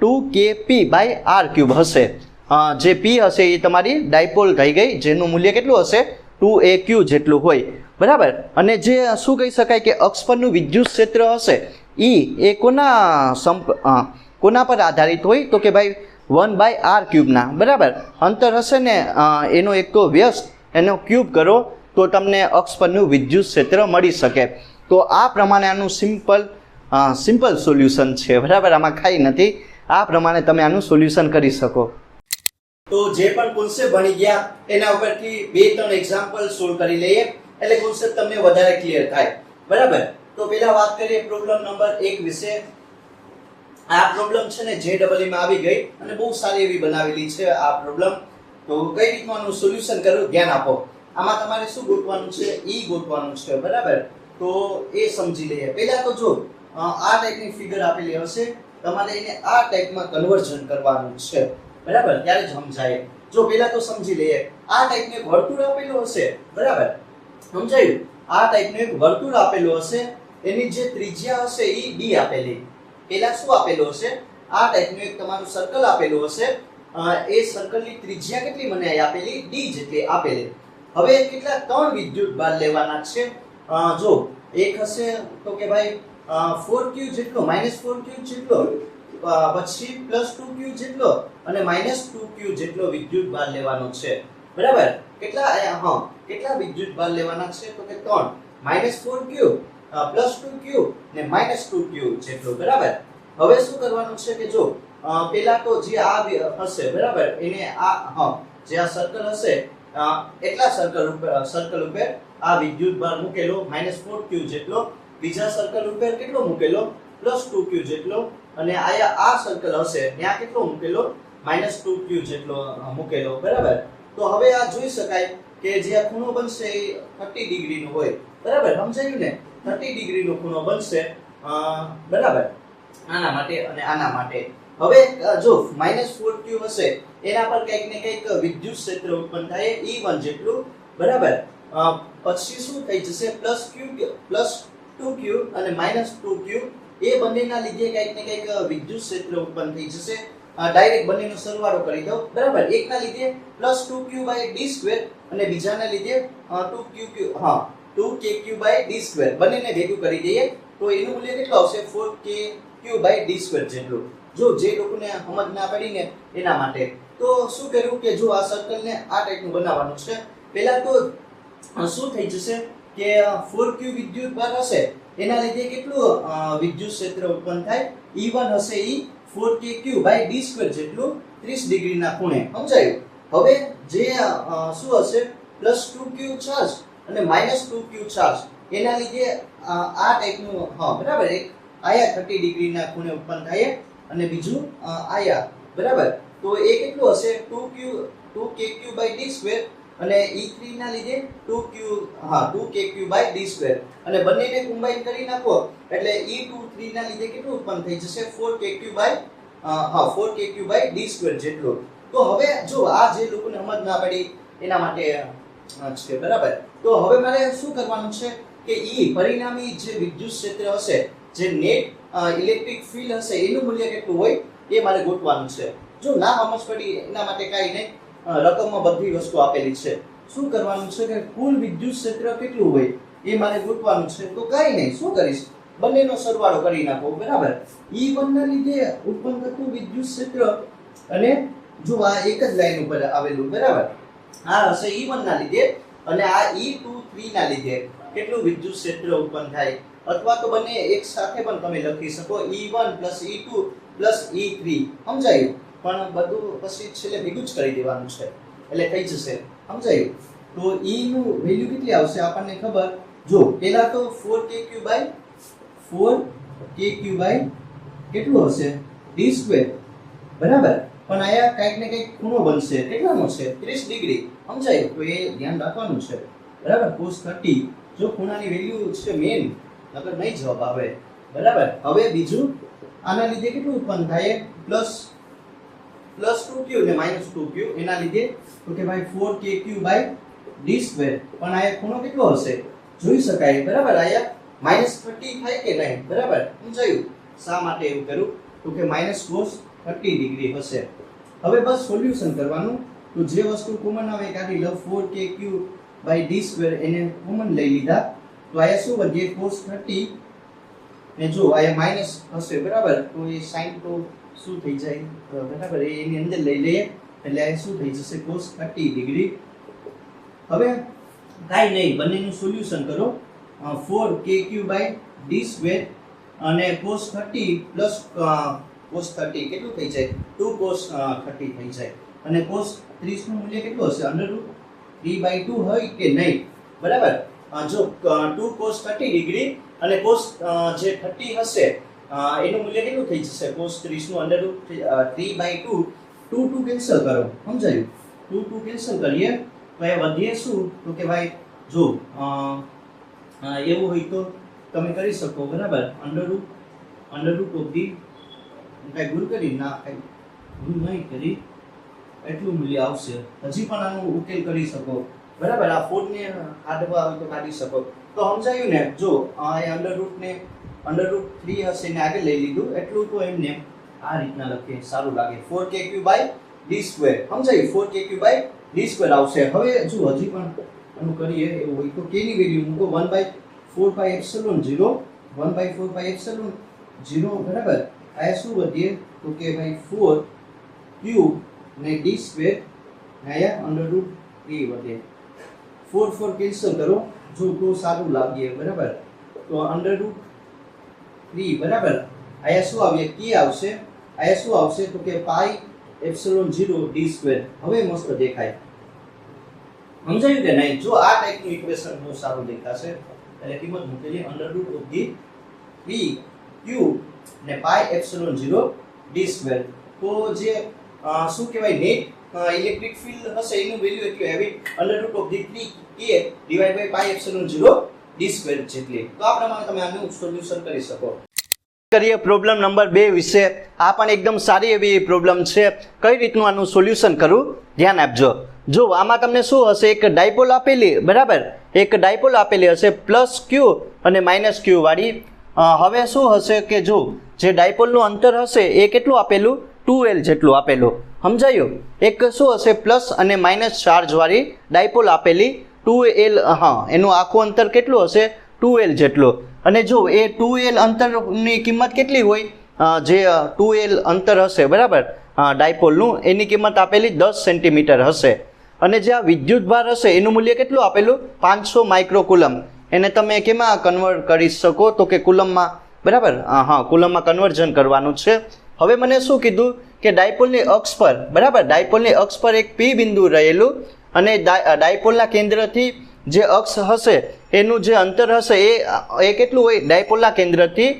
2kp/r³ હશે. જે p હશે એ તમારી ડાયપોલ થઈ ગઈ, જેનું મૂલ્ય કેટલું હશે? 2aq જેટલું હોય, બરાબર. અને જે શું કહી શકાય કે અક્ષ પરનું વિદ્યુત ક્ષેત્ર હશે એ કોના પર આધારિત હોય? તો કે ભાઈ 1/r³ ના, બરાબર. અંતર હશે ને એનો એક તો વ્યસ્ત એનો ક્યુબ કરો તો તમને અક્ષ પરનું વિદ્યુત ક્ષેત્ર મળી શકે. તો આ પ્રમાણે આનું સિમ્પલ સોલ્યુશન છે, બરાબર. આમાં કાંઈ નથી. આ પ્રમાણે તમે આનું સોલ્યુશન કરી શકો. તો જે પણ કોન્સેપ્ટ ભણી ગયા એના ઉપરથી 2-3 એક્ઝામ્પલ સોલ્વ કરી લઈએ એટલે કોન્સેપ્ટ તમને વધારે ક્લિયર થાય, બરાબર. તો પહેલા વાત કરીએ પ્રોબ્લેમ નંબર 1 વિશે. આ પ્રોબ્લેમ છે ને JEE માં આવી ગઈ અને બહુ સારી એવી બનાવેલી છે આ પ્રોબ્લેમ. તો કઈ રીતનું આનું સોલ્યુશન કરવું ધ્યાન આપો. આમાં તમારે શું ગોતવાનું છે? E ગોતવાનું છે, બરાબર. તો એ સમજી લઈએ. પહેલા તો જો આ ટાઈપની ફિગર આપેલી હશે, તમારે એને આ ટાઈપમાં કન્વર્ઝન કરવાનું છે, બરાબર. ત્યારે સમજાય. જો પહેલા તો સમજી લઈએ. આ ટાઈપનું વર્તુળ આપેલું હશે, બરાબર. સમજાયું? આ ટાઈપનું એક વર્તુળ આપેલું હશે, એની જે ત્રિજ્યા હશે એ d આપેલી. પેલા શું આપેલું હશે? આ ટાઈપનું એક તમારું સર્કલ આપેલું હશે, એ સર્કલની ત્રિજ્યા કેટલી મને અહીં આપેલી? d જેટલી આપેલી. હવે કેટલા 3 વિદ્યુત ભાર લેવાના છે. જો એક હશે તો કે ભાઈ 4q જેટલો, -4q જેટલો, પછી +2q જેટલો અને -2q જેટલો વિદ્યુત ભાર લેવાનો છે. બરાબર? કેટલા વિદ્યુત ભાર લેવાના છે? તો કે 3, -4q, +2q ને -2q જેટલો. બરાબર? હવે શું કરવાનું છે કે જો પેલા તો જે આ હશે, બરાબર, એને જે આ સર્કલ હશે, એટલા સર્કલ ઉપર આ વિદ્યુત ભાર મૂકેલો -4q જેટલો, બીજા સર્કલ ઉપર કેટલો મૂકેલો? +2q જેટલો, અને આ સર્કલ હશે ત્યાં કેટલો મૂકેલો? -2q જેટલો મૂકેલો. બરાબર? તો હવે આ જોઈ શકાય કે જે આ ખૂણો બનશે એ 30 ડિગ્રીનો હોય. બરાબર? સમજાયું ને? 30 ડિગ્રીનો ખૂણો બનશે. બરાબર? આના માટે અને આના માટે. હવે જો -4q હશે એના પર કંઈક ને કંઈક વિદ્યુત ક્ષેત્ર ઉત્પન્ન થાય E1 જેટલું. બરાબર? પછી શું થઈ જશે? +2q અને -2q એ બંનેના લીધે કંઈક ને કંઈક વિદ્યુત ક્ષેત્ર ઉત્પન્ન થઈ જશે. ડાયરેક્ટ બંનેનો સરવાળો કરી દો. બરાબર? એકના લીધે +2q/d² અને બીજાના લીધે 2kq/d². બંનેને ભેગું કરી દઈએ તો એનું મૂલ્ય કેટલું આવશે? 4kq/d² જેટલું. જો જે લોકોને સમજ ના પડી ને એના માટે તો શું કર્યું કે જો આ સર્કલને આ ટાઈપનું બનાવવાનું છે. પહેલા તો શું થઈ જશે કે 4q વિદ્યુત ભાર હશે એના લીધે કેટલું વિદ્યુત ક્ષેત્ર ઉત્પન્ન થાય? E1 હશે ઈ 4kq/d² જેટલું 30 ડિગ્રીના ખૂણે. સમજાયું? હવે જે શું હશે? +2q ચાર્જ અને -2q ચાર્જ એના લીધે આ ટાઈપનું બરાબર, એક આયા 30 ડિગ્રીના ખૂણે ઉત્પન્ન થાય અને બીજું આયા. બરાબર? તો એ કેટલું હશે? 2kq/d² અને E3 ના લીધે 2kq/d² અને બંનેને કમ્બાઈન કરી નાખો એટલે E23 ના લીધે કેટલું ઉત્પન્ન થઈ જશે? 4kq/d² જેટલું. તો હવે જો આ જે લોકોને સમજ ના પડી એના માટે છે. બરાબર? તો હવે મારે શું કરવાનું છે કે પરિણામી જે વિદ્યુત ક્ષેત્ર હશે, જે નેટ ઇલેક્ટ્રિક ફીલ્ડ હશે એનું મૂલ્ય કેટલું હોય એ મારે ગોતવાનું છે. જો ના સમજ પડી એના માટે કાંઈ નહીં, રકમમાં બધી વસ્તુ આપેલી છે. શું કરવાનું છે કે કુલ વિદ્યુત ક્ષેત્ર કેટલું હોય એ મારે ગોતવાનું છે. તો કાંઈ નહીં, શું કરીશ? બંનેનો સરવાળો કરી નાખો. બરાબર? E1 ના લીધે ઉત્પન્ન થતું વિદ્યુત ક્ષેત્ર અને જો આ એક જ લાઈન ઉપર આવેલું. બરાબર? આ હશે E1 ના લીધે અને આ E23 ના લીધે કેટલું વિદ્યુત ક્ષેત્ર ઉત્પન્ન થાય. અથવા તો બંને એક સાથે પણ તમે લખી શકો, E1 + E2 + E3. સમજાયું? પણ બધું પછી છેલ્લે ભેગું જ કરી દેવાનું છે એટલે થઈ જશે. સમજાયું? તો E નું વેલ્યુ કેટલી આવશે આપણને ખબર. જો પહેલા તો 4kq/4kq/ કેટલું હશે? d². બરાબર? પણ આયા કંઈક ને કંઈક ખૂણો બનશે. કેટલાનો છે? 30 ડિગ્રી. સમજાયું? તો એ ધ્યાન રાખવાનું છે. બરાબર? cos 30 જો ખૂણાની વેલ્યુ છે મેઈન, નકર નહીં જવાબ આવે. બરાબર? હવે બીજું આના લીધે કેટલું ઉત્પન્ન થાય? +2q ને -2q એના લીધે તો કે ભાઈ 4kq/d². પણ આયા ખૂણો કેટલો હશે? જોઈ શકાય. બરાબર? આયા -30 થાય કે નહીં? બરાબર? સમજાયું? શા માટે એવું કર્યું? તો કે -cos 30 ડિગ્રી હશે. હવે બસ સોલ્યુશન કરવાનું. તો જે વસ્તુ કોમન આવે કાઢી લો. 4kq/d² એને કોમન લઈ લીધા તો આયા શું વધે? cos 30 ને જો આયા માઈનસ હશે. બરાબર? તો એ સાઈન તો શું થઈ જાય? બરાબર? એની અંદર લઈ લઈએ એટલે આ શું થઈ જશે? cos 30 degree. હવે કાઈ નહીં, બંનેનું સોલ્યુશન કરો. 4kq/d² અને cos 30 પ્લસ cos 30 કેટલું થઈ જાય? 2cos 30 થઈ જાય. અને cos 30 નું મૂલ્ય કેટલું હશે? √3/2 હોય કે નહીં? બરાબર? જો 2cos 30 ડિગ્રી અને cos જે 30 હશે એનું મૂલ્ય કેટલું થઈ જશે? cos 30 નું √3/2. 2 કેન્સલ કરો. સમજાયું? 2 કેન્સલ કરીએ તો એ વધે શું? તો કે ભાઈ જો એવું હોય તો તમે કરી શકો. બરાબર? √ ઓફ ધી કઈ ભૂલ કરી ના, કઈ ભૂલ નહીં કરી, એટલું મૂલ્ય આવશે. હજી પણ આનો ઉકેલ કરી શકો. બરાબર? આ 4 ને કાઢવા હોય તો કાઢી શકો. તો સમજાયું ને? જો આ √3 હશે ને આગળ લઈ લીધું એટલું, તો એમને આ રીતના લખીએ, સારું લાગે. 4kq/d². સમજાયું? 4kq/d² આવશે. હવે જો હજી પણ આનું કરીએ એવું હોય તો k ની વેલ્યુ મૂકો 1/4πε0, 1/4πε0, બરાબર. આ શું વધીએ તો કે ભાઈ 4q ને d² ને આયા √3 વધે. 4 કેન્સલ કરો જો તો સારું લાગે, બરાબર. તો √3, બરાબર. આયા શું આવે? k આવશે. આયા શું આવશે તો કે πε0d². હવે મસ્ત દેખાય. સમજાયું કે નહીં? જો આ ટાઈપનું ઇક્વેશન બહુ સારું દેખાશે એટલે કિંમત મૂકેલી √3q ને πε0d². તો જે શું કહેવાય નેટ ઇલેક્ટ્રિક ફિલ્ડ હશે એનું વેલ્યુ એટલું આવી √3k πε0d² જેટલી. તો આ પ્રમાણે તમે આનું સોલ્યુશન કરી શકો. કરીએ પ્રોબ્લેમ નંબર 2 વિશે. આ પણ એકદમ સારી એવી પ્રોબ્લેમ છે. કઈ રીતનું આનું સોલ્યુશન કરું ધ્યાન આપજો. જો આમાં તમને શું હશે? એક ડાયપોલ આપેલી, બરાબર. એક ડાયપોલ આપેલી હશે +q અને -q વાળી. હવે શું હશે કે જો જે ડાયપોલનું અંતર હશે એ કેટલું આપેલું? 2l જેટલું આપેલું. સમજાયું? એક શું હશે? પ્લસ અને માઇનસ ચાર્જ વાળી ડાયપોલ આપેલી 2l. હા, એનું આખું અંતર કેટલું હશે? 2l જેટલું. અને જો એ 2l અંતરની કિંમત કેટલી હોય? જે 2l અંતર હશે, બરાબર, ડાયપોલનું, એની કિંમત આપેલી 10 સેન્ટીમીટર હશે. અને જે આ વિદ્યુતભાર હશે એનું મૂલ્ય કેટલું આપેલું? 500 માઇક્રોકુલમ. એને તમે કેમાં કન્વર્ટ કરી શકો તો કે કુલમમાં, બરાબર. હા, કુલમમાં કન્વર્ઝન કરવાનું છે. હવે મને શું કીધું કે ડાયપોલની અક્ષ પર, બરાબર, ડાયપોલની અક્ષ પર એક P બિંદુ રહેલું અને ડાયપોલના કેન્દ્રથી જે અક્ષ હશે એનું જે અંતર હશે એ કેટલું હોય? ડાયપોલના કેન્દ્રથી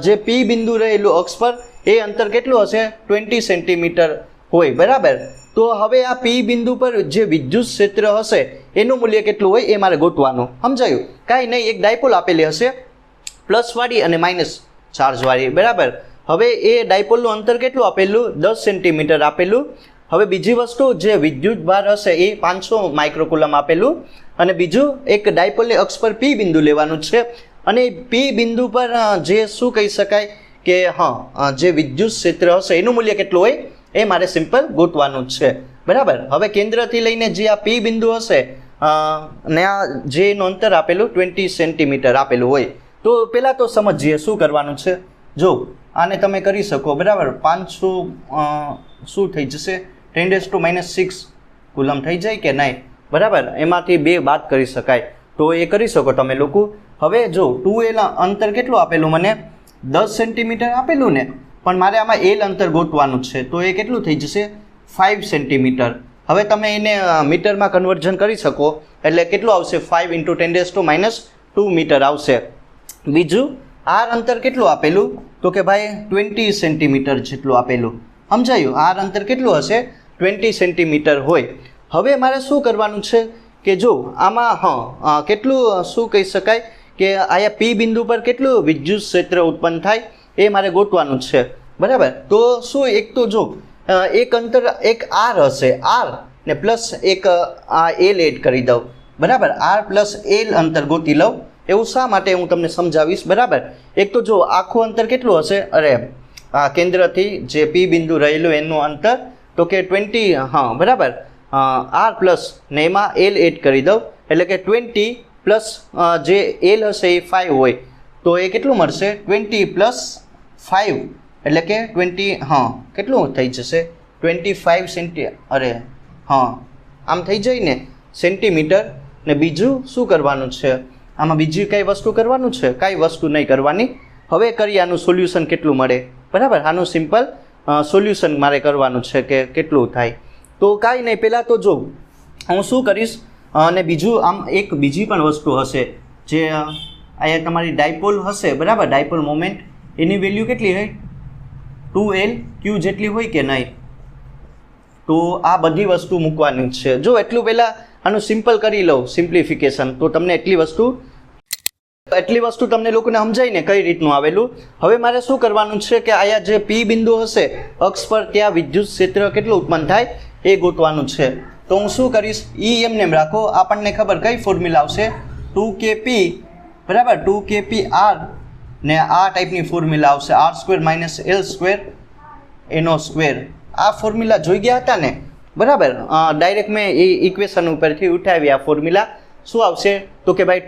જે P બિંદુ રહેલું અક્ષ પર એ અંતર કેટલું હશે? 20 સેન્ટીમીટર હોય, બરાબર. તો હવે આ P બિંદુ પર જે વિદ્યુત ક્ષેત્ર હશે એનું મૂલ્ય કેટલું હોય એ મારે ગોતવાનું. સમજાયું? કાંઈ નહીં, એક ડાયપોલ આપેલી હશે પ્લસ વાળી અને માઇનસ ચાર્જ વાળી, બરાબર. હવે એ ડાયપોલનું અંતર કેટલું આપેલું? 10 સેન્ટીમીટર આપેલું. હવે બીજી વસ્તુ, જે વિદ્યુત ભાર હશે એ 500 માઇક્રોકુલમ આપેલું. અને બીજું, એક ડાયપોલની અક્ષ પર P બિંદુ લેવાનું છે. અને P બિંદુ પર જે શું કહી શકાય કે જે વિદ્યુત ક્ષેત્ર હશે એનું મૂલ્ય કેટલું હોય એ મારે સિમ્પલ ગોતવાનું છે, બરાબર. હવે કેન્દ્રથી લઈને જે આ P બિંદુ હશે ને આ જે એનું અંતર આપેલું 20 સેન્ટીમીટર આપેલું હોય. તો પહેલાં તો સમજીએ શું કરવાનું છે. જો આને તમે કરી શકો, બરાબર. 500 શું થઈ જશે? 10⁻⁶ કુલમ થઈ જાય કે નહીં? બરાબર. એમાંથી 2 બાદ કરી શકાય, તો એ કરી શકો તમે લોકો. હવે જો 2l અંતર કેટલું આપેલું? મને 10 સેન્ટીમીટર આપેલું ને, પણ મારે આમાં l અંતર ગોતવાનું છે. તો એ કેટલું થઈ જશે? 5 સેન્ટીમીટર. હવે તમે એને મીટરમાં કન્વર્ઝન કરી શકો એટલે કેટલું આવશે? 5 × 10⁻² મીટર આવશે. બીજું, r અંતર કેટલું આપેલું? તો કે ભાઈ 20 સેન્ટીમીટર જેટલું આપેલું. સમજાયું? r અંતર કેટલું હશે? 20 સેન્ટીમીટર હોય. હવે મારે શું કરવાનું છે કે જો આમાં કેટલું શું કહી શકાય કે આયા P બિંદુ પર કેટલું વિદ્યુત ક્ષેત્ર ઉત્પન્ન થાય એ મારે ગોતવાનું છે, બરાબર. તો શું, એક તો જો એક અંતર એક r હશે, r ને પ્લસ એક આ l એડ કરી દઉં, બરાબર. r + l અંતર ગોતી લઉં. એવું શા માટે હું તમને સમજાવીશ, બરાબર. એક તો જો આખું અંતર કેટલું હશે? અરે આ કેન્દ્રથી જે P બિંદુ રહેલું એનું અંતર તો કે 20, બરાબર. r પ્લસ ને એમાં l એડ કરી દઉં એટલે કે 20 પ્લસ જે l હશે એ 5 હોય તો એ કેટલું મળશે? 20 + 5 એટલે કે 20, કેટલું થઈ જશે? 25 આમ થઈ જાય ને સેન્ટીમીટર. ને બીજું શું કરવાનું છે આમાં? બીજી કઈ વસ્તુ કરવાનું છે? કાંઈ વસ્તુ નહીં કરવાની. હવે કરીએ આનું સોલ્યુશન કેટલું મળે, બરાબર. આનું સિમ્પલ સોલ્યુશન મારે કરવાનું છે કે કેટલું થાય. તો કાંઈ નહીં, પહેલાં તો જો હું શું કરીશ, અને બીજું આમ એક બીજી પણ વસ્તુ હશે જે અહીંયા તમારી ડાયપોલ હશે, બરાબર. ડાયપોલ મોમેન્ટ એની વેલ્યુ કેટલી હોય? 2L/Q જેટલી હોય કે નહીં? તો આ બધી વસ્તુ મૂકવાની છે. જો એટલું પહેલાં આનું સિમ્પલ કરી લઉં, સિમ્પ્લિફિકેશન, તો તમને એટલી વસ્તુ તમને લોકોને સમજાય ને કઈ રીતનું આવેલું. હવે મારે શું કરવાનું છે કે આયા જે P બિંદુ હશે અક્ષ પર ત્યાં વિદ્યુત ક્ષેત્ર કેટલું ઉત્પન્ન થાય એ ગોતવાનું છે. તો હું શું કરીશ? E એમને રાખો, આપણને ખબર કઈ ફોર્મ્યુલા આવશે? 2kP બરાબર 2kpr ને આ ટાઈપની ફોર્મ્યુલા આવશે r² - l² એનો સ્ક્વેર. આ ફોર્મ્યુલા જોઈ ગયા હતા ને બરાબર, ડાયરેક્ટ મેં એ ઇક્વેશન ઉપરથી ઉઠાવી આ ફોર્મ્યુલા. શું આવશે તો કે ભાઈ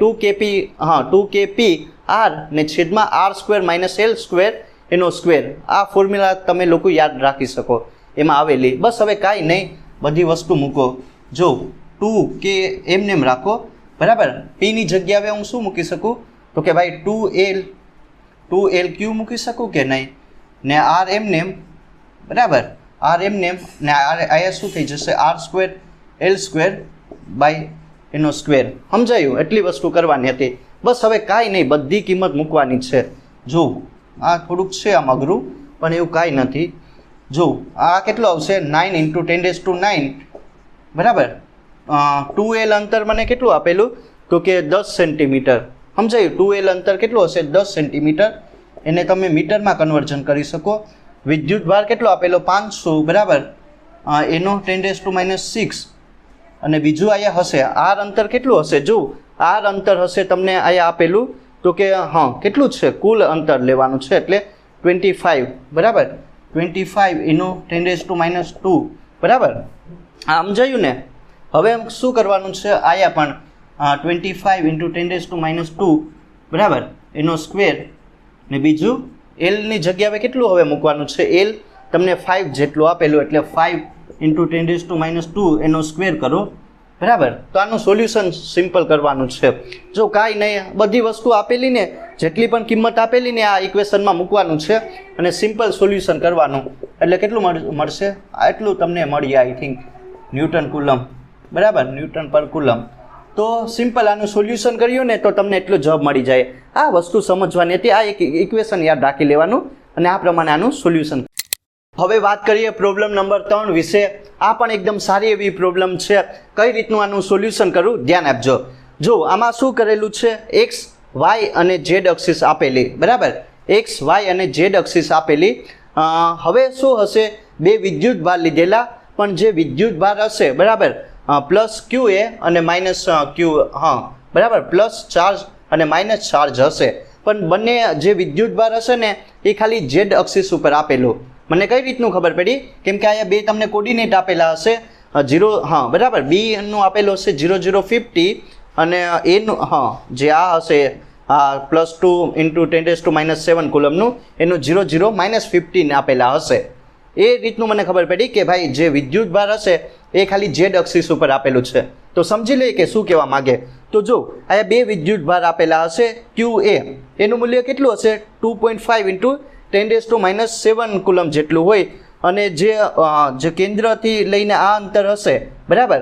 2kpr ને છેદમાં r² - l² એનો સ્ક્વેર. આ ફોર્મ્યુલા તમે લોકો યાદ રાખી શકો એમાં આવેલી. બસ હવે કાંઈ નહીં, બધી વસ્તુ મૂકો. જો 2 કે એમ રાખો બરાબર. પીની જગ્યાએ હું શું મૂકી શકું તો કે ભાઈ 2l ક્યુ મૂકી શકું કે નહીં, ને r એમ બરાબર, r એમ ને અહીંયા શું થઈ જશે r² l² બાય એનો સ્ક્વેર. સમજાયું? એટલી વસ્તુ કરવાની હતી. બસ હવે કાંઈ નહીં, બધી કિંમત મૂકવાની છે. જો આ થોડુંક છે આમ અઘરું, પણ એવું કાંઈ નથી. જો આ કેટલો આવશે 9 × 10⁹ બરાબર. 2l અંતર મને કેટલું આપેલું તો કે 10 સેન્ટીમીટર. સમજાયું? 2l અંતર કેટલું હશે 10 સેન્ટીમીટર. એને તમે મીટરમાં કન્વર્ઝન કરી શકો. વિદ્યુત ભાર કેટલો આપેલો 500 બરાબર, એનો 10⁻⁶. અને બીજું અહીંયા હશે r અંતર કેટલું હશે. જો r અંતર હશે તમને અહીંયા આપેલું તો કે હા કેટલું છે, કુલ અંતર લેવાનું છે એટલે 25 બરાબર. 25 એનો 10⁻² બરાબર. આ સમજાયું ને? હવે શું કરવાનું છે અહીંયા પણ 25 × 10⁻² બરાબર એનો સ્ક્વેર. ને બીજું એલની જગ્યાએ કેટલું હવે મૂકવાનું છે, એલ તમને 5 જેટલું આપેલું એટલે 5 × 10⁻² એનો સ્ક્વેર કરો બરાબર. તો આનું સોલ્યુશન સિમ્પલ કરવાનું છે. જો કાંઈ નહીં, બધી વસ્તુ આપેલી ને, જેટલી પણ કિંમત આપેલી ને આ ઇક્વેશનમાં મૂકવાનું છે અને સિમ્પલ સોલ્યુશન કરવાનું. એટલે કેટલું મળશે, એટલું તમને મળી આઈ થિંક ન્યૂટન કુલમ બરાબર, ન્યૂટન પર કુલમ. તો સિમ્પલ આનું સોલ્યુશન કર્યું ને તો તમને એટલો જવાબ મળી જાય. આ વસ્તુ સમજવાની હતી, આ એક ઇક્વેશન યાદ રાખી લેવાનું અને આ પ્રમાણે આનું સોલ્યુશન. હવે વાત કરીએ પ્રોબ્લેમ નંબર 3 વિશે. આ પણ એકદમ સારી એવી પ્રોબ્લેમ છે. કઈ રીતનું આનું સોલ્યુશન કરું ધ્યાન આપજો. જો આમાં શું કરેલું છે, x y અને z અક્ષિસ આપેલી બરાબર, x y અને z અક્ષિસ આપેલી. હવે શું હશે, બે વિદ્યુત ભાર લીધેલા, પણ જે વિદ્યુત ભાર હશે બરાબર પ્લસ QA અને માઇનસ Q, હા બરાબર, પ્લસ ચાર્જ અને માઇનસ ચાર્જ હશે. પણ બંને જે વિદ્યુત ભાર હશે ને એ ખાલી z અક્ષિસ ઉપર આપેલું. મને કઈ રીતનું ખબર પડી, કેમ કે અહીંયા બે તમને કોર્ડિનેટ આપેલા હશે 0, હા બરાબર, b નું આપેલું હશે 0 0 50 અને a નું હા જે આ હશે +2 × 10⁻⁷ કુલમનું એનું 0 0 -15 આપેલા હશે. એ રીતનું મને ખબર પડી કે ભાઈ જે વિદ્યુત ભાર હશે એ ખાલી z અક્ષિસ ઉપર આપેલું છે. તો સમજી લઈએ કે શું કહેવા માગે. તો જો અહીંયા બે વિદ્યુત ભાર આપેલા હશે QA, એનું મૂલ્ય કેટલું હશે 2.5 × 10⁻⁷ કુલમ જેટલું હોય. અને જે કેન્દ્રથી લઈને આ અંતર હશે બરાબર,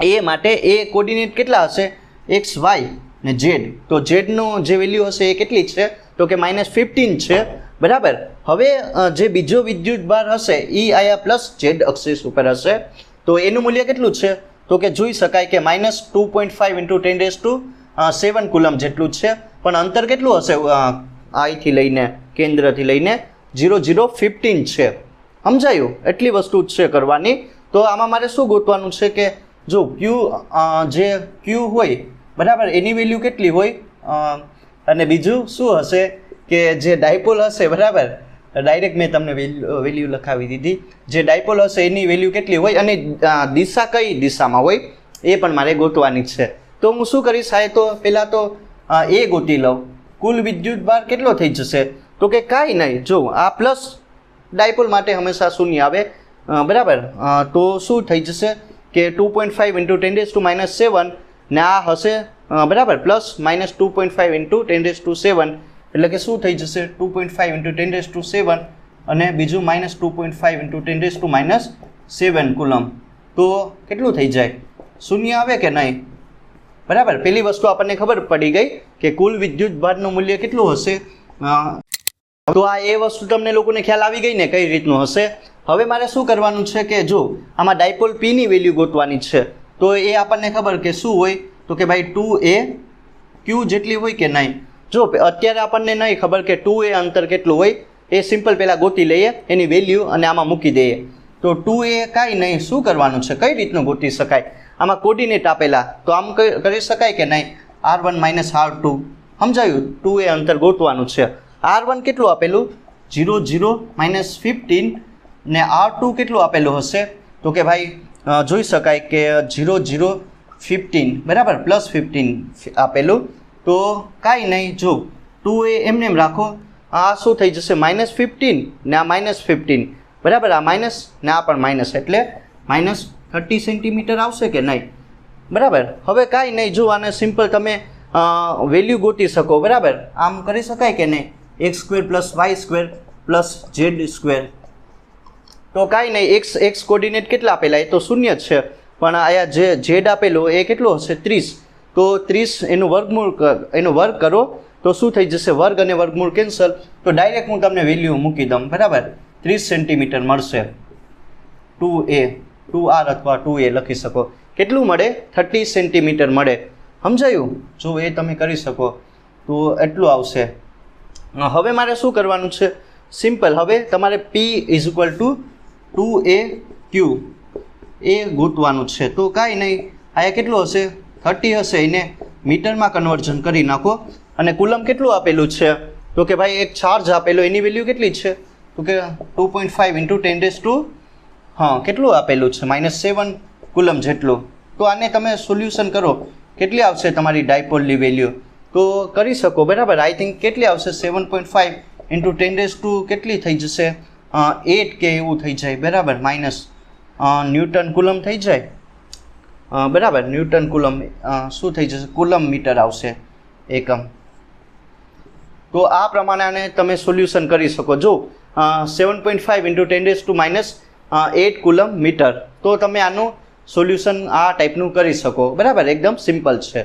એ માટે એ કોર્ડિનેટ કેટલા હશે x y ને z. તો z નું જે વેલ્યુ હશે એ કેટલી છે તો કે -15 છે બરાબર. હવે જે બીજો વિદ્યુત ભાર હશે એ અહીંયા પ્લસ z અક્ષિસ ઉપર હશે. તો એનું મૂલ્ય કેટલું છે તો કે જોઈ શકાય કે -2.5 × 10⁻⁷ કુલમ જેટલું છે. પણ અંતર કેટલું હશે આથી લઈને કેન્દ્રથી લઈને 0 0 15 છે. સમજાયું? એટલી વસ્તુ છે કરવાની. તો આમાં મારે શું ગોતવાનું છે કે જો જે Q હોય બરાબર એની વેલ્યુ કેટલી હોય, અને બીજું શું હશે કે જે ડાયપોલ હશે બરાબર, ડાયરેક્ટ મેં તમને વેલ્યુ લખાવી દીધી, જે ડાયપોલ હશે એની વેલ્યુ કેટલી હોય અને દિશા કઈ દિશામાં હોય એ પણ મારે ગોતવાની છે. તો હું શું કરીશ, આ તો પહેલાં તો એ ગોતી લઉં. કુલ વિદ્યુત ભાર કેટલો થઈ જશે તો કે કાંઈ નહીં, જો આ પ્લસ ડાયપોલ માટે હંમેશા શૂન્ય આવે બરાબર. તો શું થઈ જશે કે 2.5 × 10⁻⁷ ને આ હશે બરાબર પ્લસ -2.5 × 10⁻⁷, એટલે કે શું થઈ જશે 2.5 × 10⁻⁷ અને બીજું -2.5 × 10⁻⁷ કુલમ. તો કેટલું થઈ જાય, શૂન્ય આવે કે નહીં બરાબર. પહેલી વસ્તુ આપણને ખબર પડી ગઈ કે કુલ વિદ્યુત ભારનું મૂલ્ય કેટલું હશે. તો આ એ વસ્તુ તમને લોકોને ખ્યાલ આવી ગઈ ને કઈ રીતનું હશે. હવે મારે શું કરવાનું છે કે જો આમાં ડાયપોલ P ની વેલ્યુ ગોતવાની છે. તો એ આપણને ખબર કે શું હોય તો કે ભાઈ 2a Q જેટલી હોય કે નહીં. જો અત્યારે આપણને નહીં ખબર કે 2a અંતર કેટલું હોય, એ સિમ્પલ પહેલાં ગોતી લઈએ એની વેલ્યુ અને આમાં મૂકી દઈએ. તો 2a કાંઈ નહીં, શું કરવાનું છે, કઈ રીતનું ગોતી શકાય, આમાં કોર્ડિનેટ આપેલા તો આમ કરી શકાય કે નહીં, r1 - r2 સમજાયું? 2a અંતર ગોતવાનું છે. r1 કેટલું આપેલું? 0 0 -15 ને r2 કેટલું આપેલું હશે? તો કે ભાઈ જોઈ શકાય કે 0 0 15 બરાબર +15 આપેલું. તો કાંઈ નહીં, જો 2a એમને એમ રાખો, આ શું થઈ જશે -15 ને આ -15 બરાબર, આ માઇનસ ને આ પણ માઇનસ, એટલે -30 સેન્ટીમીટર આવશે કે નહીં? બરાબર. હવે કાંઈ નહીં, જો આને સિમ્પલ તમે વેલ્યુ ગોતી શકો બરાબર. આમ કરી શકાય કે નહીં? x² + y² + z². તો કાંઈ નહીં, એક્સ કોર્ડિનેટ કેટલા આપેલા? એ તો 0 જ છે, પણ અહીંયા જે ઝેડ આપેલો એ કેટલો હશે? 30. તો 30 એનું વર્ગ કરો તો શું થઈ જશે? વર્ગ અને વર્ગમૂળ કેન્સલ. તો ડાયરેક્ટ હું તમને વેલ્યુ મૂકી દઉં બરાબર. 30 સેન્ટીમીટર મળશે. 2a 2r અથવા 2a લખી શકો. કેટલું મળે? 30 સેન્ટીમીટર મળે. સમજાયું? જો એ તમે કરી શકો તો એટલું આવશે. હવે મારે શું કરવાનું છે? સિમ્પલ. હવે તમારે p = 2aq એ ગોતવાનું છે. તો કાંઈ નહીં, અહીંયા કેટલું હશે? 30 હશે, એને મીટરમાં કન્વર્ઝન કરી નાખો. અને કુલમ કેટલું આપેલું છે? તો કે ભાઈ એક ચાર્જ આપેલો, એની વેલ્યુ કેટલી છે? તો કે 2.5 × 10 કેટલું આપેલું છે? -7 કુલમ જેટલું. તો આને તમે સોલ્યુશન કરો, કેટલી આવશે તમારી ડાયપોલની વેલ્યુ? તો કરી શકો બરાબર. આઈ થિંક કેટલી આવશે? 7.5 × 10 કેટલી થઈ જશે? 8 કે એવું થઈ જાય બરાબર, માઇનસ ન્યૂટન કુલમ થઈ જાય બરાબર. ન્યૂટન કુલમ શું થઈ જશે? કુલમ મીટર આવશે એકમ. તો આ પ્રમાણે આને તમે સોલ્યુશન કરી શકો. જો 7.5 × 10 - 8 કુલમ મીટર. તો તમે આનું સોલ્યુશન આ ટાઈપનું કરી શકો બરાબર. એકદમ સિમ્પલ છે.